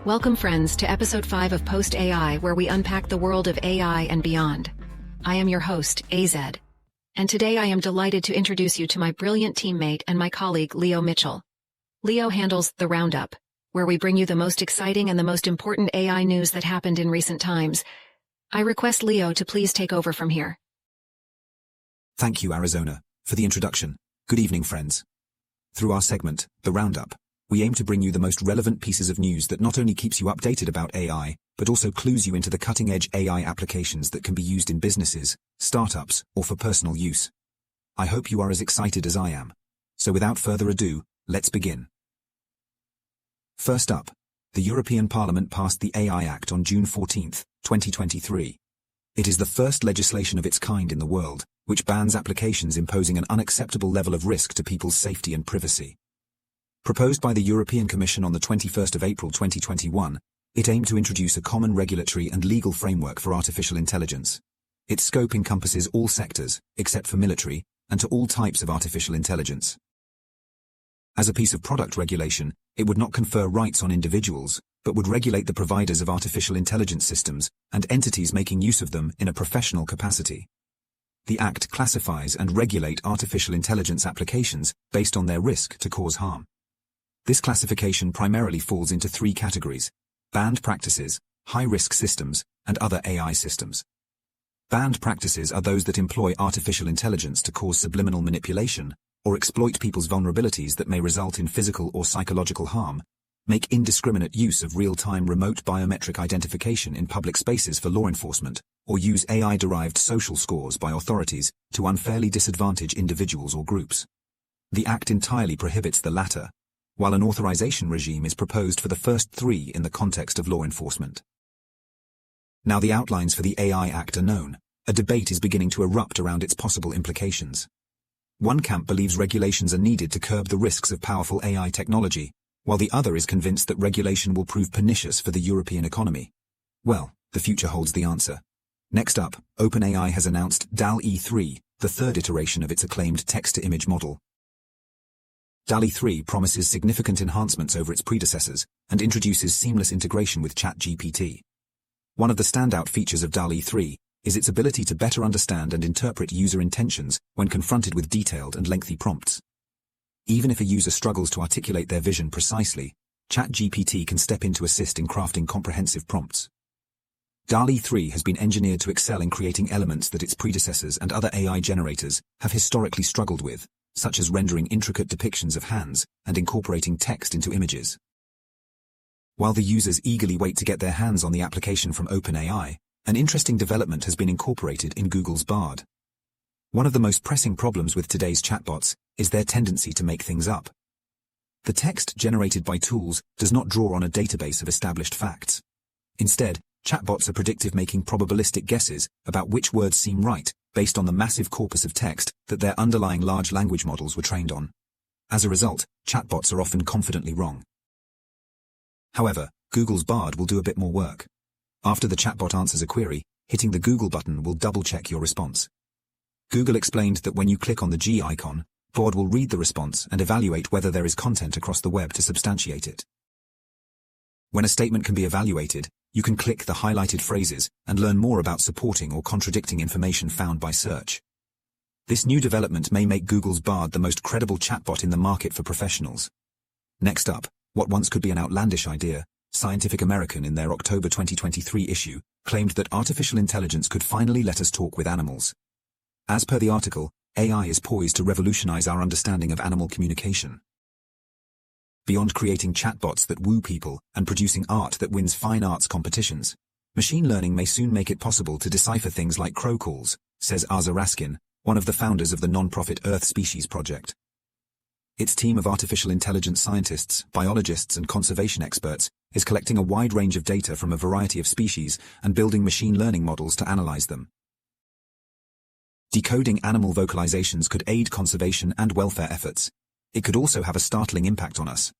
Welcome friends to episode 5 of Post AI, where we unpack the world of AI and beyond. I am your host, AZ. And today I am delighted to introduce you to my brilliant teammate and my colleague, Leo Mitchell. Leo handles the Roundup, where we bring you the most exciting and the most important AI news that happened in recent times. I request Leo to please take over from here. Thank you, Arizona, for the introduction. Good evening, friends. Through our segment, The Roundup, we aim to bring you the most relevant pieces of news that not only keeps you updated about AI, but also clues you into the cutting-edge AI applications that can be used in businesses, startups, or for personal use. I hope you are as excited as I am. So without further ado, let's begin. First up, the European Parliament passed the AI Act on June 14, 2023. It is the first legislation of its kind in the world, which bans applications imposing an unacceptable level of risk to people's safety and privacy. Proposed by the European Commission on the 21st of April 2021, it aimed to introduce a common regulatory and legal framework for artificial intelligence. Its scope encompasses all sectors, except for military, and to all types of artificial intelligence. As a piece of product regulation, it would not confer rights on individuals, but would regulate the providers of artificial intelligence systems and entities making use of them in a professional capacity. The Act classifies and regulate artificial intelligence applications based on their risk to cause harm. This classification primarily falls into three categories: banned practices, high-risk systems, and other AI systems. Banned practices are those that employ artificial intelligence to cause subliminal manipulation, or exploit people's vulnerabilities that may result in physical or psychological harm, make indiscriminate use of real-time remote biometric identification in public spaces for law enforcement, or use AI-derived social scores by authorities to unfairly disadvantage individuals or groups. The Act entirely prohibits the latter, while an authorization regime is proposed for the first three in the context of law enforcement. Now the outlines for the AI Act are known. A debate is beginning to erupt around its possible implications. One camp believes regulations are needed to curb the risks of powerful AI technology, while the other is convinced that regulation will prove pernicious for the European economy. Well, the future holds the answer. Next up, OpenAI has announced DAL E3, the third iteration of its acclaimed text-to-image model. DAL E3 promises significant enhancements over its predecessors and introduces seamless integration with ChatGPT. One of the standout features of DAL E3 is its ability to better understand and interpret user intentions when confronted with detailed and lengthy prompts. Even if a user struggles to articulate their vision precisely, ChatGPT can step in to assist in crafting comprehensive prompts. DAL E3 has been engineered to excel in creating elements that its predecessors and other AI generators have historically struggled with, such as rendering intricate depictions of hands and incorporating text into images. While the users eagerly wait to get their hands on the application from OpenAI, an interesting development has been incorporated in Google's Bard. One of the most pressing problems with today's chatbots is their tendency to make things up. The text generated by tools does not draw on a database of established facts. Instead, chatbots are predictive, making probabilistic guesses about which words seem right based on the massive corpus of text that their underlying large language models were trained on. As a result, chatbots are often confidently wrong. However, Google's Bard will do a bit more work. After the chatbot answers a query, hitting the Google button will double-check your response. Google explained that when you click on the G icon, Bard will read the response and evaluate whether there is content across the web to substantiate it. When a statement can be evaluated, you can click the highlighted phrases and learn more about supporting or contradicting information found by search. This new development may make Google's Bard the most credible chatbot in the market for professionals. Next up, what once could be an outlandish idea, Scientific American in their October 2023 issue claimed that artificial intelligence could finally let us talk with animals. As per the article, AI is poised to revolutionize our understanding of animal communication. Beyond creating chatbots that woo people and producing art that wins fine arts competitions, machine learning may soon make it possible to decipher things like crow calls, says Arza Raskin, one of the founders of the non-profit Earth Species Project. Its team of artificial intelligence scientists, biologists, and conservation experts is collecting a wide range of data from a variety of species and building machine learning models to analyze them. Decoding animal vocalizations could aid conservation and welfare efforts. It could also have a startling impact on us.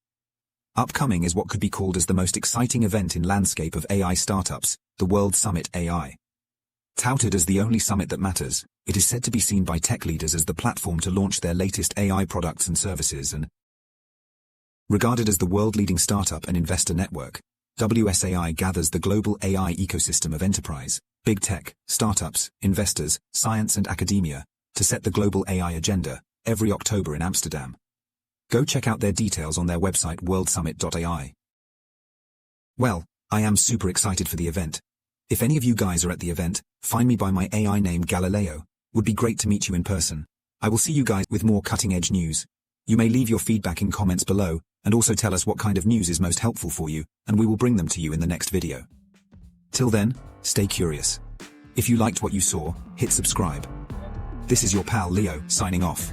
Upcoming is what could be called as the most exciting event in landscape of AI startups, the World Summit AI. Touted as the only summit that matters, it is said to be seen by tech leaders as the platform to launch their latest AI products and services, and regarded as the world-leading startup and investor network, WSAI gathers the global AI ecosystem of enterprise, big tech, startups, investors, science and academia to set the global AI agenda every October in Amsterdam. Go check out their details on their website worldsummit.ai. Well, I am super excited for the event. If any of you guys are at the event, find me by my AI name Galileo. Would be great to meet you in person. I will see you guys with more cutting-edge news. You may leave your feedback in comments below, and also tell us what kind of news is most helpful for you, and we will bring them to you in the next video. Till then, stay curious. If you liked what you saw, hit subscribe. This is your pal Leo, signing off.